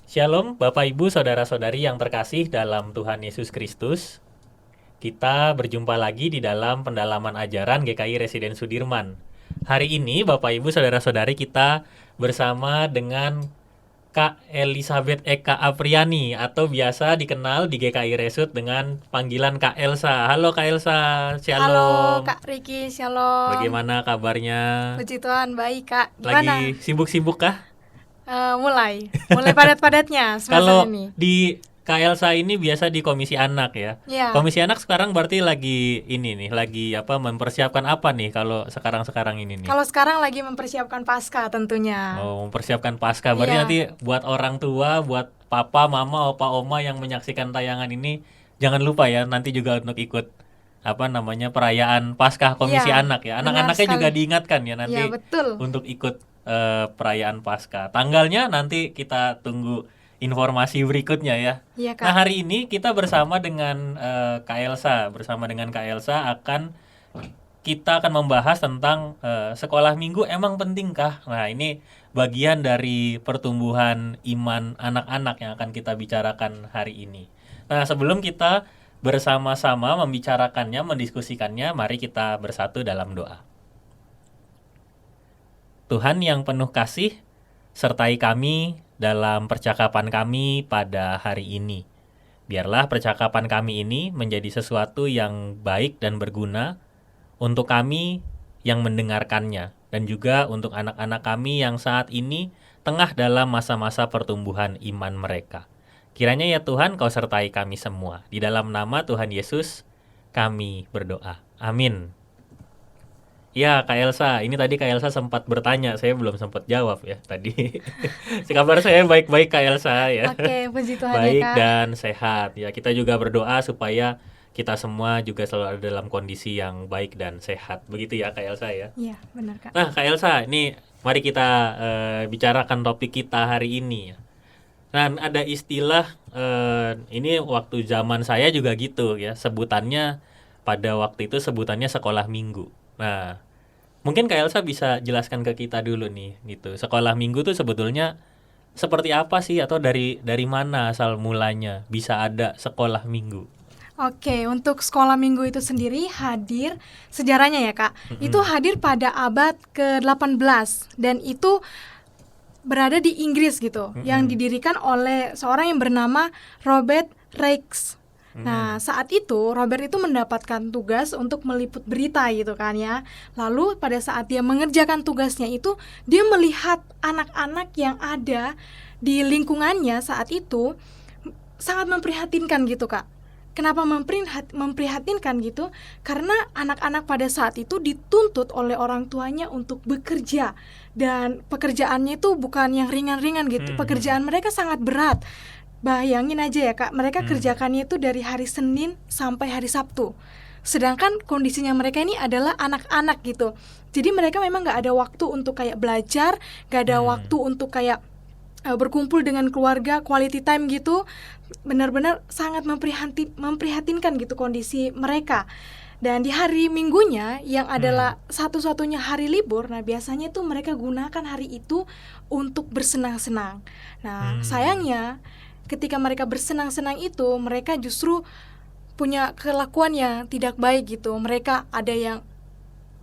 Shalom Bapak Ibu Saudara-saudari yang terkasih dalam Tuhan Yesus Kristus. Kita berjumpa lagi di dalam pendalaman ajaran GKI Residen Sudirman. Hari ini Bapak Ibu Saudara-saudari kita bersama dengan Kak Elizabeth Eka Apriani atau biasa dikenal di GKI Resud dengan panggilan Kak Elsa. Halo Kak Elsa, Halo Shalom. Kak Riki, Shalom. Bagaimana kabarnya? Puji Tuhan, baik Kak. Lagi Gimana? sibuk-sibuk kah? Mulai padat-padatnya semester Kalau ini. di KLSA ini biasa di Komisi Anak ya. Ya, Komisi Anak sekarang berarti lagi ini nih, lagi apa mempersiapkan apa nih kalau sekarang-sekarang ini nih? kalau sekarang lagi mempersiapkan Paskah tentunya. Oh, mempersiapkan pasca. Berarti nanti Iya, buat orang tua, buat papa, mama, opa, oma yang menyaksikan tayangan ini jangan lupa ya nanti juga untuk ikut apa namanya perayaan Paskah Komisi iya, Anak ya. benar Anak-anaknya juga sekali. diingatkan ya Iya, nanti betul. untuk ikut perayaan Paskah. Tanggalnya nanti kita tunggu informasi berikutnya ya. Iya Nah, Kak. hari ini kita bersama dengan Kak Elsa, kita akan membahas tentang sekolah minggu emang pentingkah? Nah, ini bagian dari pertumbuhan iman anak-anak yang akan kita bicarakan hari ini. Nah, sebelum kita bersama-sama membicarakannya, mendiskusikannya, mari kita bersatu dalam doa. Tuhan yang penuh kasih, sertai kami dalam percakapan kami pada hari ini. Biarlah percakapan kami ini menjadi sesuatu yang baik dan berguna untuk kami yang mendengarkannya, dan juga untuk anak-anak kami yang saat ini tengah dalam masa-masa pertumbuhan iman mereka. Kiranya ya Tuhan, Kau sertai kami semua. Di dalam nama Tuhan Yesus, kami berdoa. Amin. Ya, Kak Elsa, ini tadi Kak Elsa sempat bertanya, saya belum sempat jawab ya tadi. Kabar saya baik-baik Kak Elsa ya. Oke, puji Tuhan ya Baik Kak. dan sehat. Ya, kita juga berdoa supaya kita semua juga selalu ada dalam kondisi yang baik dan sehat. Begitu ya Kak Elsa ya. Iya, benar Kak. Nah, Kak Elsa, ini mari kita bicarakan topik kita hari ini ya. Nah, ada istilah ini waktu zaman saya juga gitu ya, sebutannya pada waktu itu sebutannya sekolah minggu. Nah, mungkin Kak Elsa bisa jelaskan ke kita dulu nih gitu. Sekolah minggu tuh sebetulnya seperti apa sih atau dari mana asal mulanya bisa ada sekolah minggu? Oke, untuk sekolah minggu itu sendiri hadir sejarahnya ya Kak. Itu Mm-mm. hadir pada abad ke-18 dan itu berada di Inggris gitu, yang Mm-mm. didirikan oleh seorang yang bernama Robert Raikes. Nah, Mm-mm. saat itu Robert itu mendapatkan tugas untuk meliput berita gitu kan ya. Lalu pada saat dia mengerjakan tugasnya itu, dia melihat anak-anak yang ada di lingkungannya saat itu sangat memprihatinkan gitu Kak. Kenapa memprihatinkan gitu? Karena anak-anak pada saat itu dituntut oleh orang tuanya untuk bekerja, dan pekerjaannya itu bukan yang ringan-ringan gitu. Mm-mm. Pekerjaan mereka sangat berat. Bayangin aja ya Kak, mereka Mm. kerjakannya itu dari hari Senin sampai hari Sabtu. Sedangkan kondisinya mereka ini adalah anak-anak gitu. Jadi mereka memang gak ada waktu untuk kayak belajar, gak ada Mm. waktu untuk kayak berkumpul dengan keluarga, quality time gitu. Benar-benar sangat memprihatinkan gitu kondisi mereka. Dan di hari Minggunya yang adalah satu-satunya hari libur, nah biasanya tuh mereka gunakan hari itu untuk bersenang-senang. Nah, Mm. sayangnya ketika mereka bersenang-senang itu, mereka justru punya kelakuan yang tidak baik gitu. Mereka ada yang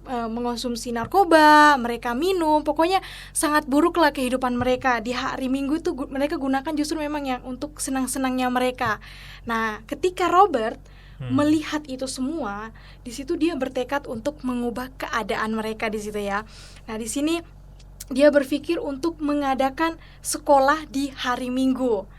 mengonsumsi narkoba, mereka minum, pokoknya sangat buruk lah kehidupan mereka. Di hari Minggu itu mereka gunakan justru memang yang untuk senang-senangnya mereka. Nah, ketika Robert melihat itu semua, di situ dia bertekad untuk mengubah keadaan mereka di situ ya. Nah, di sini dia berpikir untuk mengadakan sekolah di hari Minggu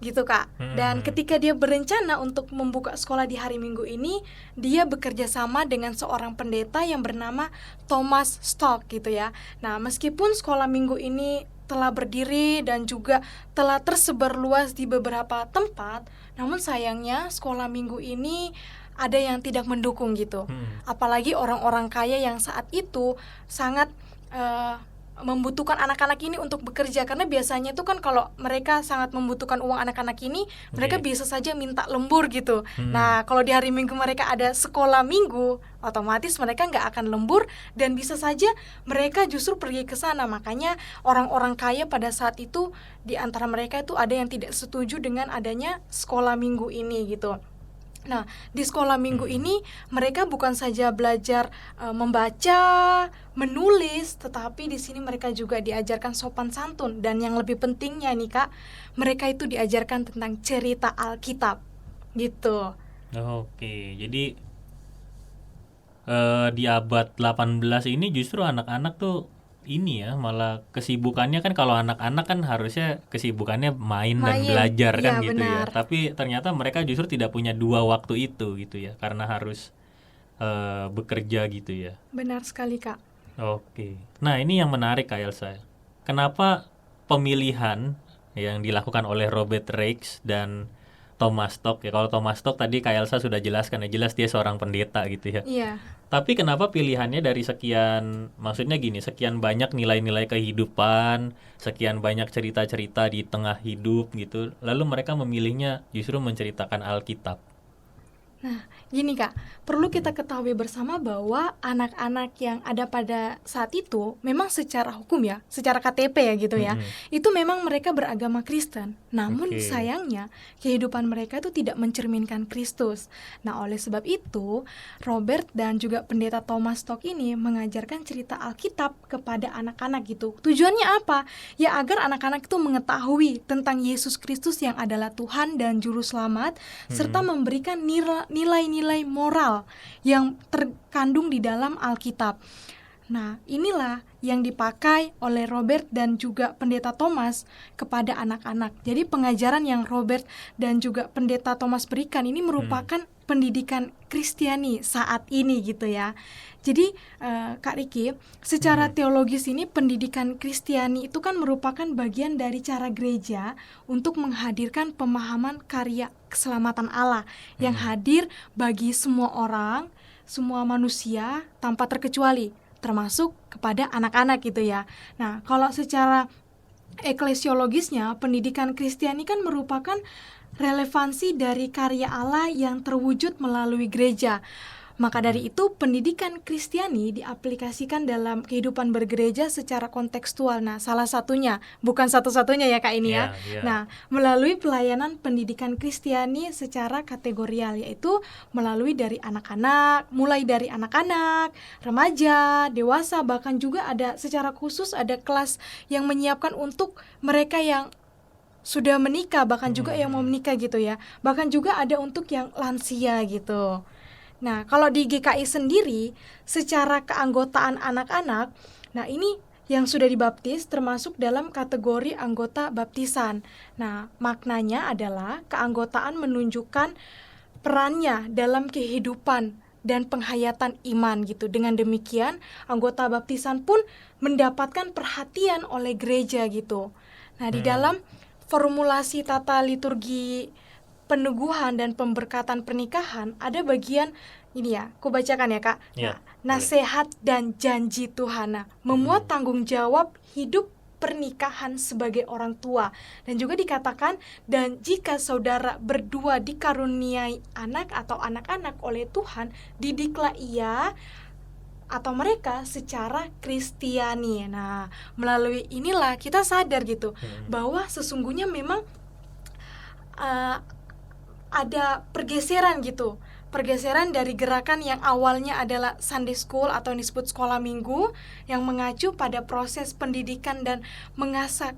gitu Kak. Dan Mm. ketika dia berencana untuk membuka sekolah di hari Minggu ini, dia bekerja sama dengan seorang pendeta yang bernama Thomas Stock gitu ya. Nah, meskipun sekolah Minggu ini telah berdiri dan juga telah tersebar luas di beberapa tempat, namun sayangnya sekolah Minggu ini ada yang tidak mendukung gitu. Mm. Apalagi orang-orang kaya yang saat itu sangat membutuhkan anak-anak ini untuk bekerja, karena biasanya tuh kan kalau mereka sangat membutuhkan uang anak-anak ini, mereka Oke. bisa saja minta lembur gitu. Nah, kalau di hari Minggu mereka ada sekolah minggu, otomatis mereka nggak akan lembur dan bisa saja mereka justru pergi ke sana. Makanya orang-orang kaya pada saat itu di antara mereka itu ada yang tidak setuju dengan adanya sekolah minggu ini gitu. Nah, di sekolah minggu ini mereka bukan saja belajar membaca, menulis, tetapi di sini mereka juga diajarkan sopan santun, dan yang lebih pentingnya nih Kak, mereka itu diajarkan tentang cerita Alkitab. Gitu. Oke, jadi di abad 18 ini justru anak-anak tuh ini ya, malah kesibukannya kan, kalau anak-anak kan harusnya kesibukannya main dan belajar Iya kan gitu ya. benar. Tapi ternyata mereka justru tidak punya dua waktu itu gitu ya, karena harus bekerja gitu ya. Benar sekali Kak. Oke. Nah, ini yang menarik Kak Elsa. Kenapa pemilihan yang dilakukan oleh Robert Raikes dan Thomas Stock ya? Kalau Thomas Stock tadi Kak Elsa sudah jelaskan ya, jelas dia seorang pendeta gitu ya. Iya. Tapi kenapa pilihannya dari sekian, maksudnya gini, sekian banyak nilai-nilai kehidupan, sekian banyak cerita-cerita di tengah hidup gitu, lalu mereka memilihnya justru menceritakan Alkitab. Nah, gini Kak, perlu kita ketahui bersama bahwa anak-anak yang ada pada saat itu memang secara hukum ya, secara KTP ya gitu ya, itu memang mereka beragama Kristen. Namun Oke. sayangnya kehidupan mereka itu tidak mencerminkan Kristus. Nah, oleh sebab itu Robert dan juga pendeta Thomas Stock ini mengajarkan cerita Alkitab kepada anak-anak gitu. Tujuannya apa? Ya agar anak-anak itu mengetahui tentang Yesus Kristus yang adalah Tuhan dan Juru Selamat, serta memberikan nilai-nilai moral yang terkandung di dalam Alkitab. Nah, inilah yang dipakai oleh Robert dan juga pendeta Thomas kepada anak-anak. Jadi pengajaran yang Robert dan juga pendeta Thomas berikan ini merupakan pendidikan Kristiani saat ini gitu ya. Jadi Kak Riki, secara teologis ini pendidikan Kristiani itu kan merupakan bagian dari cara gereja untuk menghadirkan pemahaman karya keselamatan Allah yang hadir bagi semua orang, semua manusia tanpa terkecuali, termasuk kepada anak-anak gitu ya. Nah, kalau secara eklesiologisnya, pendidikan Kristiani kan merupakan relevansi dari karya Allah yang terwujud melalui gereja. Maka dari itu pendidikan Kristiani diaplikasikan dalam kehidupan bergereja secara kontekstual. Nah, salah satunya, bukan satu-satunya ya Kak ini ya. Ya. Nah, melalui pelayanan pendidikan Kristiani secara kategorial, yaitu melalui dari anak-anak, mulai dari anak-anak, remaja, dewasa, bahkan juga ada secara khusus ada kelas yang menyiapkan untuk mereka yang sudah menikah, bahkan juga yang mau menikah gitu ya. Bahkan juga ada untuk yang lansia gitu. Nah, kalau di GKI sendiri, secara keanggotaan anak-anak, nah ini yang sudah dibaptis termasuk dalam kategori anggota baptisan. Nah, maknanya adalah keanggotaan menunjukkan perannya dalam kehidupan dan penghayatan iman gitu. Dengan demikian, anggota baptisan pun mendapatkan perhatian oleh gereja gitu. Nah, di dalam formulasi tata liturgi peneguhan dan pemberkatan pernikahan ada bagian ini ya, aku bacakan ya Kak. Ya, nasihat dan janji Tuhan. Nah, memuat tanggung jawab hidup pernikahan sebagai orang tua, dan juga dikatakan, dan jika saudara berdua dikaruniai anak atau anak-anak oleh Tuhan, didiklah ia atau mereka secara Kristiani. Nah, melalui inilah kita sadar gitu bahwa sesungguhnya memang ada pergeseran gitu, pergeseran dari gerakan yang awalnya adalah Sunday School atau yang disebut sekolah minggu, yang mengacu pada proses pendidikan dan mengasah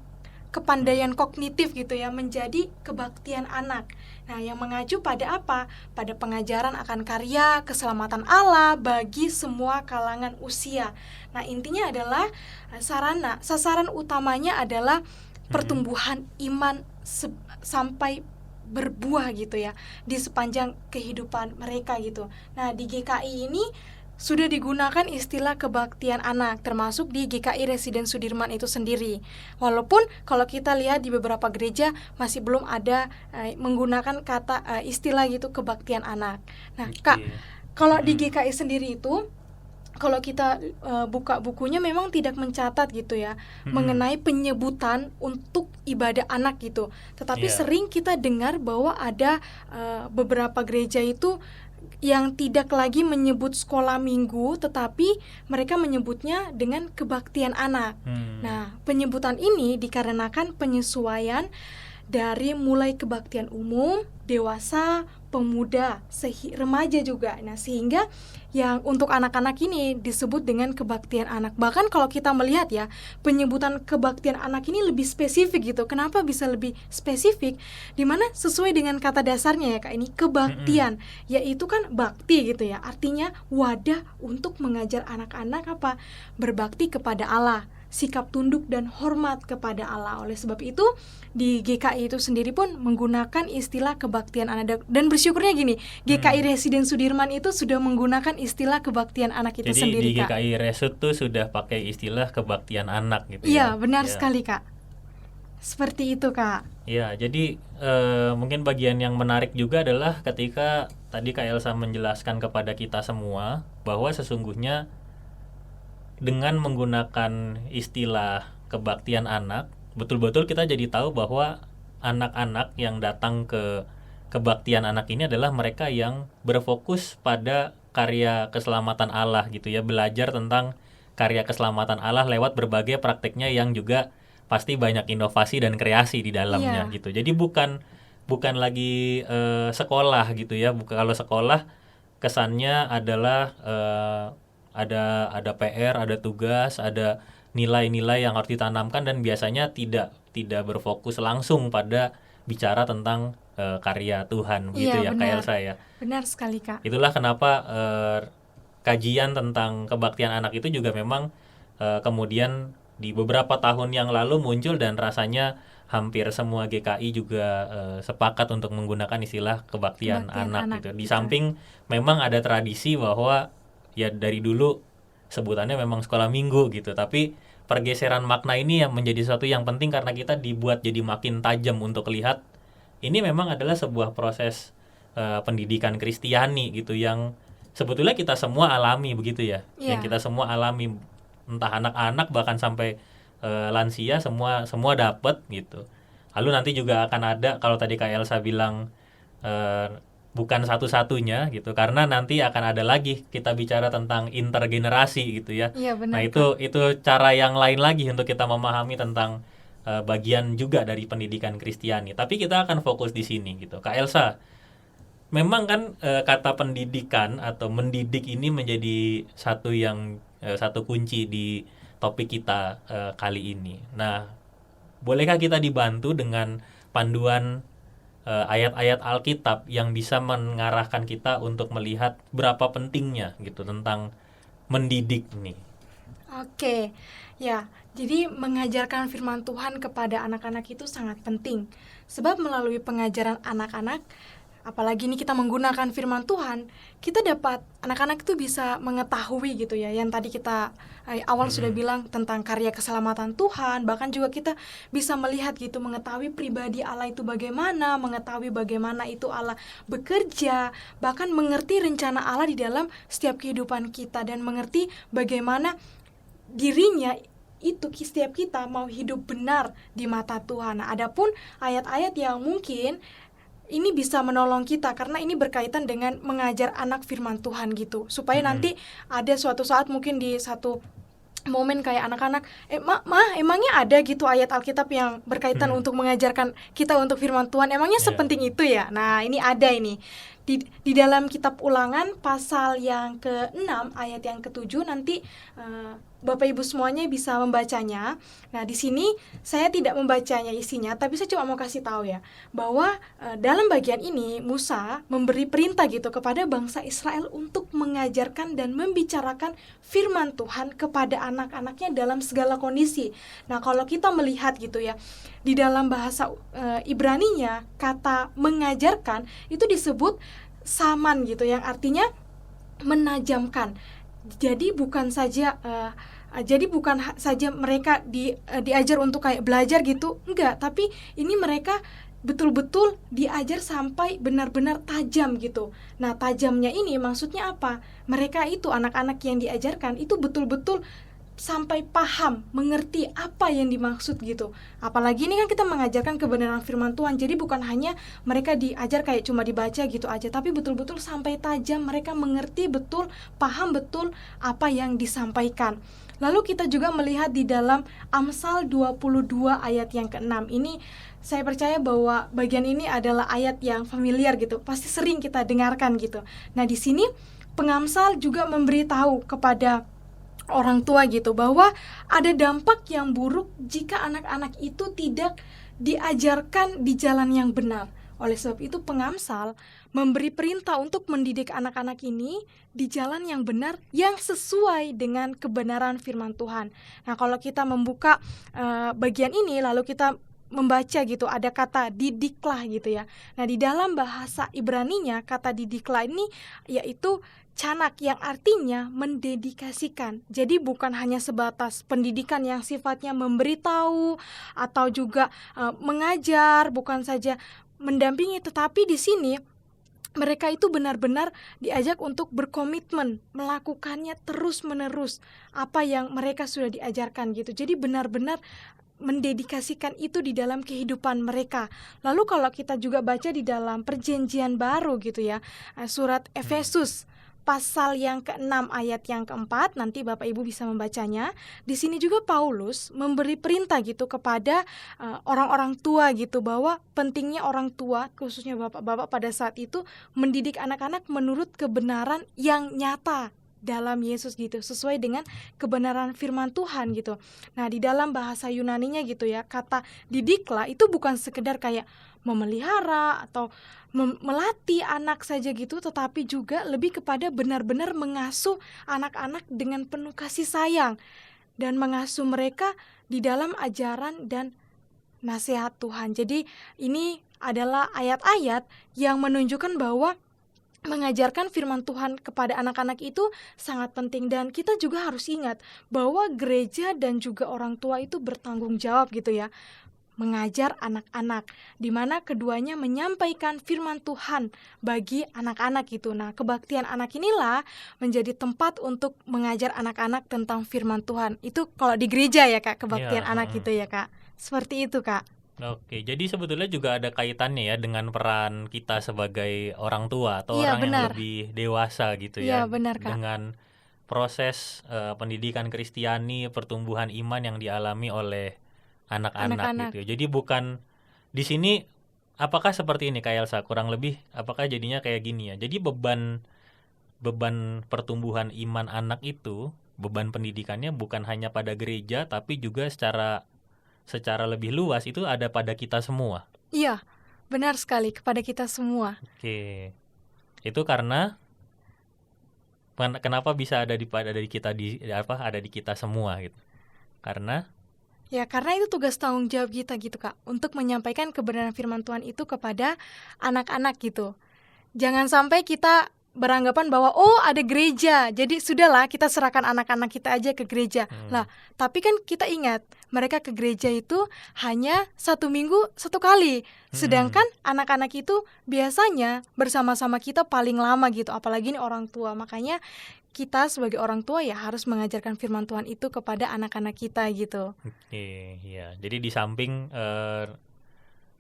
kepandaian kognitif gitu ya, menjadi kebaktian anak. Nah, yang mengacu pada apa? Pada pengajaran akan karya keselamatan Allah bagi semua kalangan usia. Nah, intinya adalah sasaran utamanya adalah pertumbuhan iman sampai berbuah gitu ya di sepanjang kehidupan mereka gitu. Nah, di GKI ini sudah digunakan istilah kebaktian anak, termasuk di GKI Residen Sudirman itu sendiri. Walaupun kalau kita lihat di beberapa gereja masih belum ada menggunakan kata istilah gitu kebaktian anak. Nah, Kak, kalau di GKI sendiri itu kalau kita buka bukunya memang tidak mencatat gitu ya mengenai penyebutan untuk ibadah anak gitu. Tetapi Iya. sering kita dengar bahwa ada beberapa gereja itu yang tidak lagi menyebut sekolah minggu, tetapi mereka menyebutnya dengan kebaktian anak. Nah, penyebutan ini dikarenakan penyesuaian dari mulai kebaktian umum, dewasa, pemuda, remaja juga. Nah, sehingga yang untuk anak-anak ini disebut dengan kebaktian anak. Bahkan kalau kita melihat ya, penyebutan kebaktian anak ini lebih spesifik gitu. Kenapa bisa lebih spesifik? Dimana sesuai dengan kata dasarnya ya Kak, ini kebaktian, yaitu kan bakti gitu ya. Artinya wadah untuk mengajar anak-anak apa? Berbakti kepada Allah, sikap tunduk dan hormat kepada Allah. Oleh sebab itu di GKI itu sendiri pun menggunakan istilah kebaktian anak. Dan bersyukurnya gini, GKI Residen Sudirman itu sudah menggunakan istilah kebaktian anak itu Jadi sendiri di Kak. GKI Resut tuh sudah pakai istilah kebaktian anak gitu Iya ya. benar Ya. sekali Kak. Seperti itu Kak. Ya, jadi mungkin bagian yang menarik juga adalah ketika tadi Kak Elsa menjelaskan kepada kita semua bahwa sesungguhnya dengan menggunakan istilah kebaktian anak, betul-betul kita jadi tahu bahwa anak-anak yang datang ke kebaktian anak ini adalah mereka yang berfokus pada karya keselamatan Allah gitu ya, belajar tentang karya keselamatan Allah lewat berbagai praktiknya yang juga pasti banyak inovasi dan kreasi di dalamnya Iya. gitu. Jadi bukan lagi sekolah gitu ya. Kalau sekolah kesannya adalah ada PR, ada tugas, ada nilai-nilai yang harus ditanamkan dan biasanya tidak berfokus langsung pada bicara tentang karya Tuhan begitu Iya ya benar. kayak saya. Benar sekali Kak. Itulah kenapa kajian tentang kebaktian anak itu juga memang kemudian di beberapa tahun yang lalu muncul dan rasanya hampir semua GKI juga sepakat untuk menggunakan istilah kebaktian anak gitu. Di samping memang ada tradisi bahwa ya dari dulu sebutannya memang sekolah minggu gitu, tapi pergeseran makna ini yang menjadi sesuatu yang penting karena kita dibuat jadi makin tajam untuk lihat ini memang adalah sebuah proses pendidikan Kristiani gitu yang sebetulnya kita semua alami begitu ya. Iya. Yang kita semua alami, entah anak-anak bahkan sampai lansia semua dapat gitu. Lalu nanti juga akan ada, kalau tadi Kak Elsa bilang bukan satu-satunya gitu, karena nanti akan ada lagi kita bicara tentang intergenerasi gitu ya. Iya benar. Nah itu cara yang lain lagi untuk kita memahami tentang bagian juga dari pendidikan Kristiani. Tapi kita akan fokus di sini gitu. Kak Elsa, memang kan kata pendidikan atau mendidik ini menjadi satu kunci di topik kita kali ini. Nah, bolehkah kita dibantu dengan panduan ayat-ayat Alkitab yang bisa mengarahkan kita untuk melihat berapa pentingnya gitu tentang mendidik nih? Oke, ya, jadi mengajarkan firman Tuhan kepada anak-anak itu sangat penting. Sebab melalui pengajaran anak-anak, apalagi ini kita menggunakan firman Tuhan, kita dapat, anak-anak itu bisa mengetahui gitu ya, yang tadi kita awal sudah bilang tentang karya keselamatan Tuhan, bahkan juga kita bisa melihat gitu, mengetahui pribadi Allah itu bagaimana, mengetahui bagaimana itu Allah bekerja, bahkan mengerti rencana Allah di dalam setiap kehidupan kita, dan mengerti bagaimana dirinya itu setiap kita mau hidup benar di mata Tuhan. Nah, adapun ayat-ayat yang mungkin ini bisa menolong kita karena ini berkaitan dengan mengajar anak firman Tuhan gitu. Supaya nanti ada suatu saat mungkin di satu momen kayak anak-anak, emangnya ada gitu ayat Alkitab yang berkaitan untuk mengajarkan kita untuk firman Tuhan, emangnya sepenting itu ya? Nah, ini ada ini. Di dalam kitab Ulangan pasal yang ke-6 ayat yang ke-7 nanti Bapak Ibu semuanya bisa membacanya. Nah, di sini saya tidak membacanya isinya, tapi saya cuma mau kasih tahu ya bahwa dalam bagian ini Musa memberi perintah gitu kepada bangsa Israel untuk mengajarkan dan membicarakan firman Tuhan kepada anak-anaknya dalam segala kondisi. Nah, kalau kita melihat gitu ya, di dalam bahasa Ibraninya kata mengajarkan itu disebut saman gitu, yang artinya menajamkan. Jadi bukan saja saja mereka diajar untuk kayak belajar gitu, enggak, tapi ini mereka betul-betul diajar sampai benar-benar tajam gitu. Nah, tajamnya ini maksudnya apa? Mereka itu, anak-anak yang diajarkan itu betul-betul sampai paham, mengerti apa yang dimaksud gitu. Apalagi ini kan kita mengajarkan kebenaran firman Tuhan. Jadi bukan hanya mereka diajar kayak cuma dibaca gitu aja, tapi betul-betul sampai tajam, mereka mengerti betul, paham betul apa yang disampaikan. Lalu kita juga melihat di dalam Amsal 22 ayat yang ke-6. Ini saya percaya bahwa bagian ini adalah ayat yang familiar gitu, pasti sering kita dengarkan gitu. Nah, di sini pengamsal juga memberitahu kepada orang tua gitu bahwa ada dampak yang buruk jika anak-anak itu tidak diajarkan di jalan yang benar. Oleh sebab itu pengamsal memberi perintah untuk mendidik anak-anak ini di jalan yang benar, yang sesuai dengan kebenaran firman Tuhan. Nah, kalau kita membuka bagian ini lalu kita membaca gitu, ada kata didiklah gitu ya. Nah, di dalam bahasa Ibraninya kata didiklah ini yaitu canak, yang artinya mendedikasikan. Jadi bukan hanya sebatas pendidikan yang sifatnya memberitahu atau juga mengajar, bukan saja mendampingi, tetapi di sini mereka itu benar-benar diajak untuk berkomitmen melakukannya terus-menerus apa yang mereka sudah diajarkan gitu. Jadi benar-benar mendedikasikan itu di dalam kehidupan mereka. Lalu kalau kita juga baca di dalam Perjanjian Baru gitu ya, surat Efesus pasal yang ke-6 ayat yang ke-4, nanti Bapak Ibu bisa membacanya. Di sini juga Paulus memberi perintah gitu kepada orang-orang tua gitu, bahwa pentingnya orang tua, khususnya bapak-bapak pada saat itu, mendidik anak-anak menurut kebenaran yang nyata dalam Yesus gitu, sesuai dengan kebenaran firman Tuhan gitu. Nah, di dalam bahasa Yunaninya gitu ya, kata didiklah itu bukan sekedar kayak memelihara atau melatih anak saja gitu, tetapi juga lebih kepada benar-benar mengasuh anak-anak dengan penuh kasih sayang dan mengasuh mereka di dalam ajaran dan nasihat Tuhan. Jadi ini adalah ayat-ayat yang menunjukkan bahwa mengajarkan firman Tuhan kepada anak-anak itu sangat penting. Dan kita juga harus ingat bahwa gereja dan juga orang tua itu bertanggung jawab gitu ya, mengajar anak-anak, di mana keduanya menyampaikan firman Tuhan bagi anak-anak gitu. Nah, kebaktian anak inilah menjadi tempat untuk mengajar anak-anak tentang firman Tuhan. Itu kalau di gereja ya Kak, kebaktian anak gitu ya Kak. Seperti itu Kak. Oke, jadi sebetulnya juga ada kaitannya ya dengan peran kita sebagai orang tua atau Iya, orang yang benar. lebih dewasa gitu Iya, ya, benar Kak. dengan proses pendidikan Kristiani, pertumbuhan iman yang dialami oleh anak-anak Anak-anak. gitu ya. Jadi bukan di sini, apakah seperti ini Kak Elsa, kurang lebih apakah jadinya kayak gini ya. Jadi beban pertumbuhan iman anak itu, beban pendidikannya bukan hanya pada gereja, tapi juga secara lebih luas itu ada pada kita semua. Iya, benar sekali, kepada kita semua. Oke. Itu karena kenapa bisa ada di kita semua gitu. Karena itu tugas tanggung jawab kita gitu Kak, untuk menyampaikan kebenaran firman Tuhan itu kepada anak-anak gitu. Jangan sampai kita beranggapan bahwa ada gereja, jadi sudahlah kita serahkan anak-anak kita aja ke gereja. Lah, tapi kan kita ingat, mereka ke gereja itu hanya 1 minggu 1 kali. Sedangkan anak-anak itu biasanya bersama-sama kita paling lama gitu, apalagi ini orang tua. Makanya kita sebagai orang tua ya harus mengajarkan firman Tuhan itu kepada anak-anak kita gitu. Oke, ya. Jadi di samping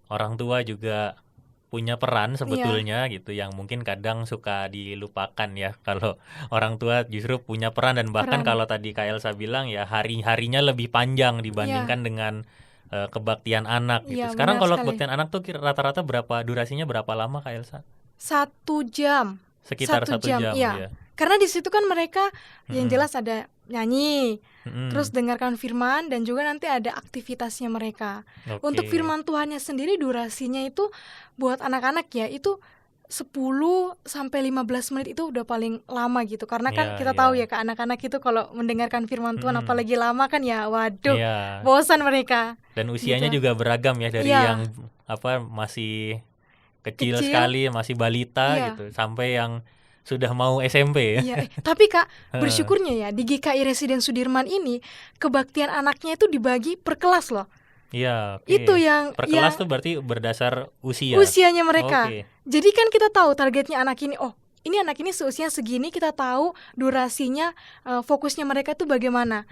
orang tua juga punya peran sebetulnya gitu, yang mungkin kadang suka dilupakan ya, kalau orang tua justru punya peran. Dan bahkan kalau tadi Kak Elsa bilang ya, hari-harinya lebih panjang dibandingkan dengan kebaktian anak gitu. Sekarang kalau kebaktian anak tuh rata-rata durasinya berapa lama Kak Elsa? 1 jam. Sekitar 1 jam ya. Karena di situ kan mereka yang jelas ada nyanyi, terus dengarkan firman, dan juga nanti ada aktivitasnya mereka. Untuk firman Tuhannya sendiri durasinya itu buat anak-anak ya, itu 10 sampai 15 menit itu udah paling lama gitu. Karena kan kita tahu ya Kak, anak-anak itu kalau mendengarkan firman Tuhan apalagi lama kan ya, waduh, bosan mereka. Dan usianya juga beragam ya, dari yang masih kecil sekali, masih balita gitu, sampai yang sudah mau SMP ya. Iya, tapi Kak, bersyukurnya ya di GKI Residen Sudirman ini kebaktian anaknya itu dibagi per kelas loh. Iya, Itu oke. yang Per kelas tuh berarti berdasar usia. usianya mereka. Oke. Jadi kan kita tahu targetnya anak ini, oh ini anak ini seusia segini, kita tahu durasinya, fokusnya mereka tuh bagaimana.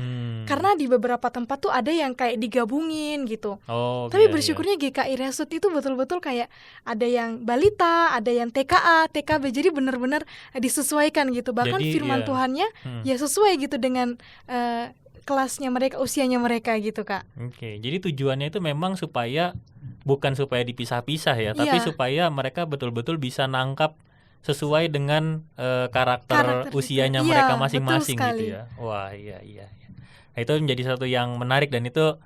Karena di beberapa tempat tuh ada yang kayak digabungin gitu. Oh, Tapi iya, iya. bersyukurnya GKI Resut itu betul-betul kayak ada yang balita, ada yang TKA, TKB, jadi benar-benar disesuaikan gitu. Bahkan Jadi, firman ya. Tuhannya ya sesuai gitu dengan kelasnya mereka, usianya mereka gitu, Kak. Oke, jadi tujuannya itu memang bukan supaya dipisah-pisah ya, tapi Iya. supaya mereka betul-betul bisa nangkap sesuai dengan karakter Karakter usianya itu. mereka Iya, masing-masing betul gitu sekali. ya. Wah, iya, iya, iya. Nah, itu menjadi satu yang menarik, dan itu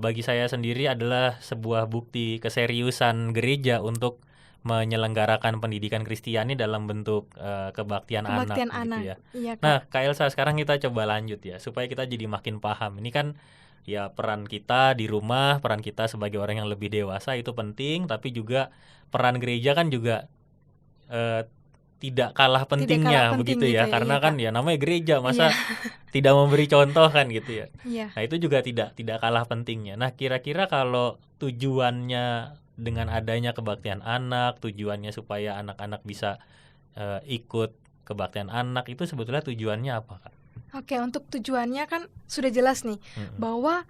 bagi saya sendiri adalah sebuah bukti keseriusan gereja untuk menyelenggarakan pendidikan Kristiani dalam bentuk kebaktian anak Kebaktian gitu anak. ya. Iya, Kak. Nah, Kak Elsa, sekarang kita coba lanjut ya, supaya kita jadi makin paham. Ini kan ya peran kita di rumah, peran kita sebagai orang yang lebih dewasa itu penting, tapi juga peran gereja kan juga tidak kalah pentingnya penting begitu gitu ya, ya, karena iya, kan Kak. ya namanya gereja, Iya. masa tidak memberi contoh kan gitu ya. Iya. Nah, itu juga tidak kalah pentingnya. Nah, kira-kira kalau tujuannya dengan adanya kebaktian anak, tujuannya supaya anak-anak bisa ikut kebaktian anak, itu sebetulnya tujuannya apa, Kak? Oke, untuk tujuannya kan sudah jelas nih, bahwa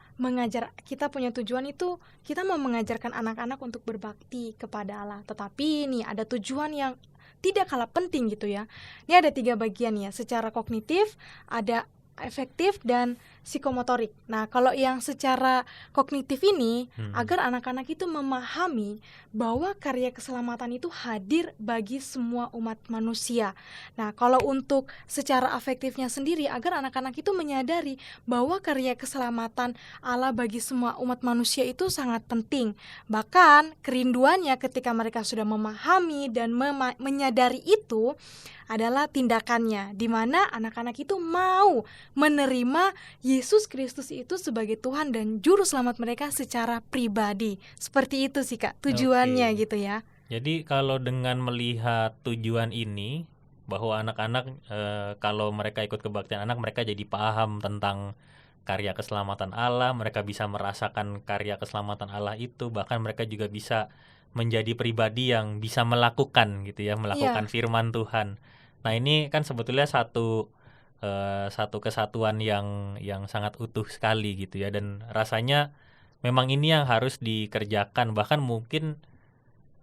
kita punya tujuan itu kita mau mengajarkan anak-anak untuk berbakti kepada Allah. Tetapi nih ada tujuan yang tidak kalah penting gitu ya. Ini ada 3 bagian ya, secara kognitif, ada efektif, dan psikomotorik. Nah, kalau yang secara kognitif ini, agar anak-anak itu memahami bahwa karya keselamatan itu hadir bagi semua umat manusia. Nah, kalau untuk secara afektifnya sendiri, agar anak-anak itu menyadari bahwa karya keselamatan Allah bagi semua umat manusia itu sangat penting. Bahkan kerinduannya ketika mereka sudah memahami dan menyadari itu adalah tindakannya, di mana anak-anak itu mau menerima Yesus Kristus itu sebagai Tuhan dan Juru Selamat mereka secara pribadi. Seperti itu sih, Kak, tujuannya gitu ya. Jadi kalau dengan melihat tujuan ini, bahwa anak-anak kalau mereka ikut kebaktian anak, mereka jadi paham tentang karya keselamatan Allah, mereka bisa merasakan karya keselamatan Allah itu, bahkan mereka juga bisa menjadi pribadi yang bisa melakukan gitu ya, melakukan firman Tuhan. Nah, ini kan sebetulnya satu kesatuan yang sangat utuh sekali gitu ya, dan rasanya memang ini yang harus dikerjakan bahkan mungkin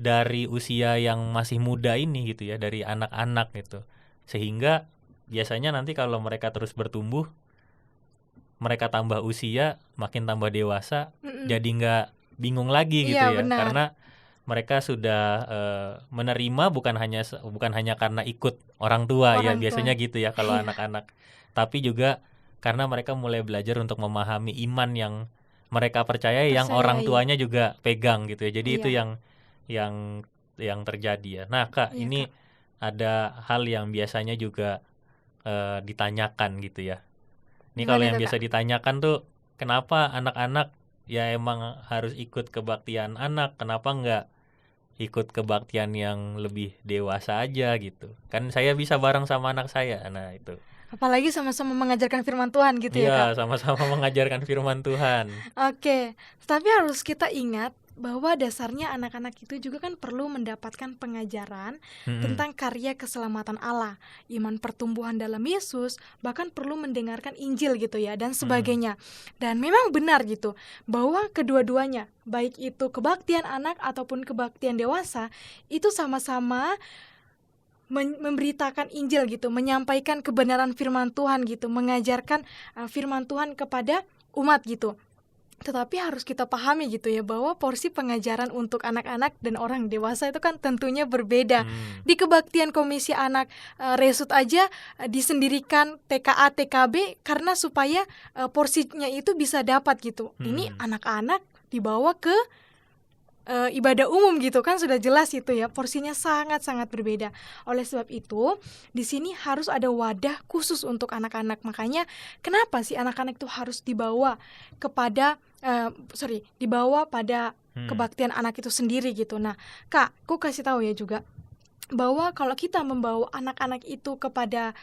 dari usia yang masih muda ini gitu ya, dari anak-anak gitu, sehingga biasanya nanti kalau mereka terus bertumbuh, mereka tambah usia, makin tambah dewasa, jadi nggak bingung lagi gitu ya, benar. karena mereka sudah menerima bukan hanya karena ikut orang tua ya, biasanya gitu ya kalau anak-anak, tapi juga karena mereka mulai belajar untuk memahami iman yang mereka percaya, yang orang tuanya juga pegang gitu ya. Jadi itu yang terjadi ya. Nah, Kak, ini ada hal yang biasanya juga ditanyakan gitu ya. Ini kalau yang biasa ditanyakan tuh, kenapa anak-anak ya emang harus ikut kebaktian anak, kenapa nggak ikut kebaktian yang lebih dewasa aja gitu. Kan saya bisa bareng sama anak saya. Nah, itu. Apalagi sama-sama mengajarkan firman Tuhan gitu ya, Kak. Iya, sama-sama mengajarkan firman Tuhan. Oke, tapi harus kita ingat bahwa dasarnya anak-anak itu juga kan perlu mendapatkan pengajaran tentang karya keselamatan Allah, iman pertumbuhan dalam Yesus, bahkan perlu mendengarkan Injil gitu ya, dan sebagainya. Dan memang benar gitu, bahwa kedua-duanya, baik itu kebaktian anak ataupun kebaktian dewasa, itu sama-sama memberitakan Injil gitu, menyampaikan kebenaran firman Tuhan gitu, mengajarkan firman Tuhan kepada umat gitu. Tetapi harus kita pahami gitu ya, bahwa porsi pengajaran untuk anak-anak dan orang dewasa itu kan tentunya berbeda. Di kebaktian komisi anak Resut aja disendirikan TKA TKB karena supaya porsinya itu bisa dapat gitu. Ini anak-anak dibawa ke ibadah umum gitu kan, sudah jelas itu ya, porsinya sangat-sangat berbeda. Oleh sebab itu di sini harus ada wadah khusus untuk anak-anak. Makanya kenapa sih anak-anak itu harus dibawa kepada dibawa pada kebaktian anak itu sendiri gitu. Nah, Kak, aku kasih tahu ya juga, bahwa kalau kita membawa anak-anak itu kepada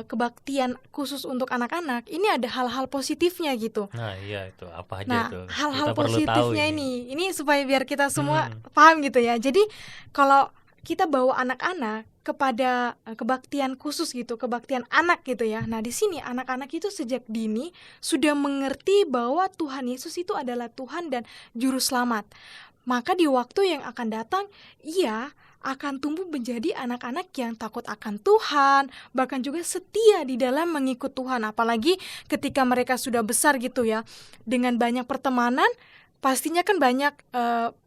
kebaktian khusus untuk anak-anak, ini ada hal-hal positifnya gitu. Nah, iya itu apa aja Nah, tuh? hal-hal Kita perlu tahu positifnya ini. ini supaya biar kita semua Hmm. paham gitu ya. Jadi kalau kita bawa anak-anak kepada kebaktian khusus gitu, kebaktian anak gitu ya. Nah, di sini anak-anak itu sejak dini sudah mengerti bahwa Tuhan Yesus itu adalah Tuhan dan juru selamat. Maka di waktu yang akan datang, ia akan tumbuh menjadi anak-anak yang takut akan Tuhan, bahkan juga setia di dalam mengikut Tuhan. Apalagi ketika mereka sudah besar gitu ya, dengan banyak pertemanan, pastinya kan banyak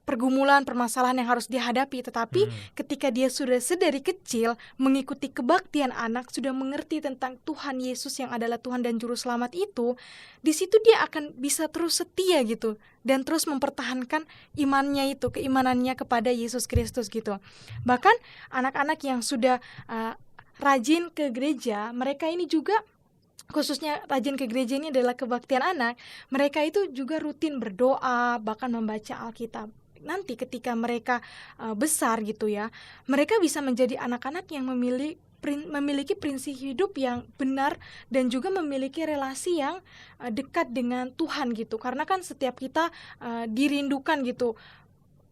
pergumulan, permasalahan yang harus dihadapi. Tetapi ketika dia sudah sedari kecil mengikuti kebaktian anak, sudah mengerti tentang Tuhan Yesus yang adalah Tuhan dan Juru Selamat itu, di situ dia akan bisa terus setia gitu, dan terus mempertahankan imannya itu, keimanannya kepada Yesus Kristus gitu. Bahkan anak-anak yang sudah rajin ke gereja, mereka ini juga, khususnya rajin ke gereja ini adalah kebaktian anak, mereka itu juga rutin berdoa, bahkan membaca Alkitab. Nanti ketika mereka besar gitu ya, mereka bisa menjadi anak-anak yang memiliki prinsip hidup yang benar dan juga memiliki relasi yang dekat dengan Tuhan gitu. Karena kan setiap kita dirindukan gitu,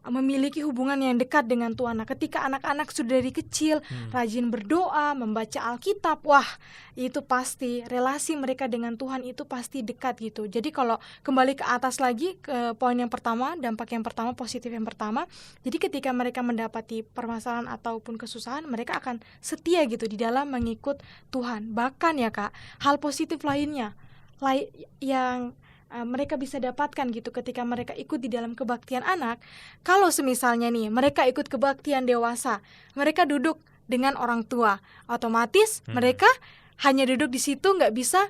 memiliki hubungan yang dekat dengan Tuhan. Nah, ketika anak-anak sudah dari kecil rajin berdoa, membaca Alkitab, wah, itu pasti relasi mereka dengan Tuhan itu pasti dekat gitu. Jadi kalau kembali ke atas lagi, ke poin yang pertama, dampak yang pertama, positif yang pertama, jadi ketika mereka mendapati permasalahan ataupun kesusahan, mereka akan setia gitu di dalam mengikut Tuhan. Bahkan ya Kak, hal positif lainnya yang mereka bisa dapatkan gitu ketika mereka ikut di dalam kebaktian anak. Kalau semisalnya nih mereka ikut kebaktian dewasa, mereka duduk dengan orang tua, otomatis mereka hanya duduk di situ, nggak bisa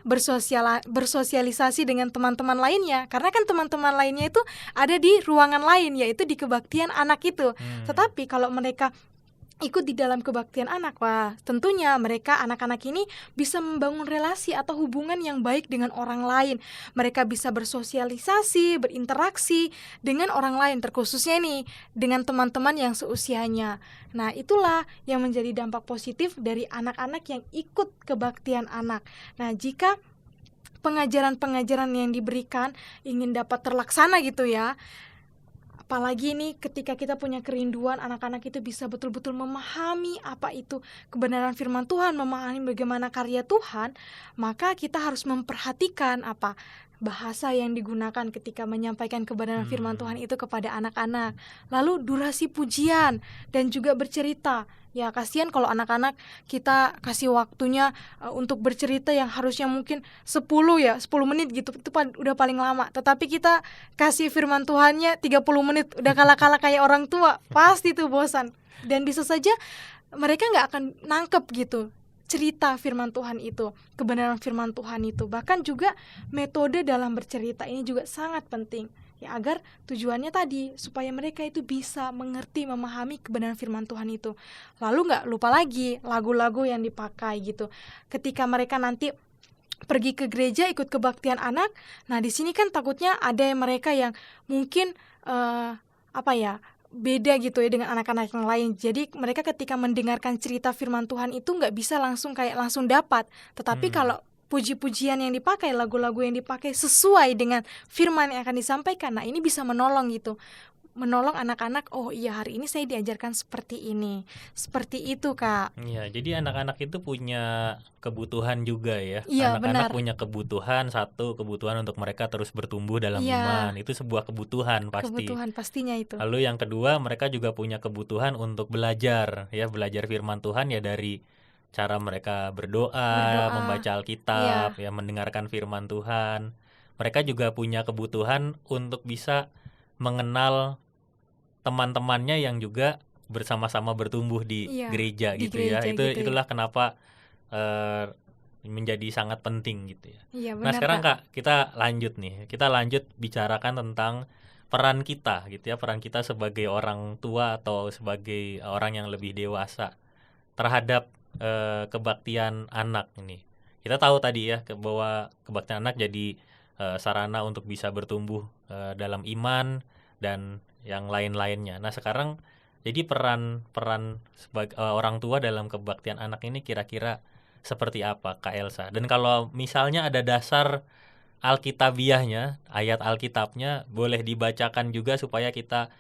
bersosialisasi dengan teman-teman lainnya, karena kan teman-teman lainnya itu ada di ruangan lain, yaitu di kebaktian anak itu. Tetapi kalau mereka ikut di dalam kebaktian anak, wah, tentunya mereka, anak-anak ini bisa membangun relasi atau hubungan yang baik dengan orang lain. Mereka bisa bersosialisasi, berinteraksi dengan orang lain, terkhususnya nih dengan teman-teman yang seusianya. Nah, itulah yang menjadi dampak positif dari anak-anak yang ikut kebaktian anak. Nah, jika pengajaran-pengajaran yang diberikan ingin dapat terlaksana gitu ya, apalagi nih ketika kita punya kerinduan anak-anak itu bisa betul-betul memahami apa itu kebenaran firman Tuhan, memahami bagaimana karya Tuhan, maka kita harus memperhatikan apa bahasa yang digunakan ketika menyampaikan kebenaran firman Tuhan itu kepada anak-anak. Lalu durasi pujian dan juga bercerita. Ya, kasihan kalau anak-anak kita kasih waktunya untuk bercerita yang harusnya mungkin 10 menit gitu, itu udah paling lama. Tetapi kita kasih firman Tuhannya 30 menit, udah kalah-kalah kayak orang tua, pasti tuh bosan. Dan bisa saja mereka gak akan nangkep gitu cerita firman Tuhan itu, kebenaran firman Tuhan itu. Bahkan juga metode dalam bercerita ini juga sangat penting, ya, agar tujuannya tadi supaya mereka itu bisa mengerti, memahami kebenaran firman Tuhan itu. Lalu gak lupa lagi lagu-lagu yang dipakai gitu ketika mereka nanti pergi ke gereja ikut kebaktian anak. Nah, di sini kan takutnya ada mereka yang mungkin beda gitu ya dengan anak-anak yang lain. Jadi mereka ketika mendengarkan cerita firman Tuhan itu nggak bisa langsung dapat. Tetapi kalau puji-pujian yang dipakai, lagu-lagu yang dipakai sesuai dengan firman yang akan disampaikan, nah ini bisa menolong gitu, menolong anak-anak. Oh iya, hari ini saya diajarkan seperti ini, seperti itu Kak. Iya, jadi anak-anak itu punya kebutuhan juga ya. Iya, Anak-anak benar. punya kebutuhan, satu kebutuhan untuk mereka terus bertumbuh dalam Iya, iman. Itu sebuah kebutuhan pasti. kebutuhan pastinya itu. Lalu yang kedua, mereka juga punya kebutuhan untuk belajar ya, belajar firman Tuhan ya, dari cara mereka berdoa, membaca Alkitab, ya, mendengarkan firman Tuhan. Mereka juga punya kebutuhan untuk bisa mengenal teman-temannya yang juga bersama-sama bertumbuh di gereja di gitu gereja ya. gitu Itulah kenapa menjadi sangat penting gitu ya. Iya, Nah, benar, sekarang Kak. Kak, kita lanjut bicarakan tentang peran kita gitu ya, peran kita sebagai orang tua atau sebagai orang yang lebih dewasa terhadap kebaktian anak ini. Kita tahu tadi ya bahwa kebaktian anak jadi sarana untuk bisa bertumbuh dalam iman dan yang lain-lainnya. Nah, sekarang Jadi peran sebagai orang tua dalam kebaktian anak ini kira-kira seperti apa, Kak Elsa? Dan kalau misalnya ada dasar Alkitabiahnya, ayat Alkitabnya boleh dibacakan juga supaya kita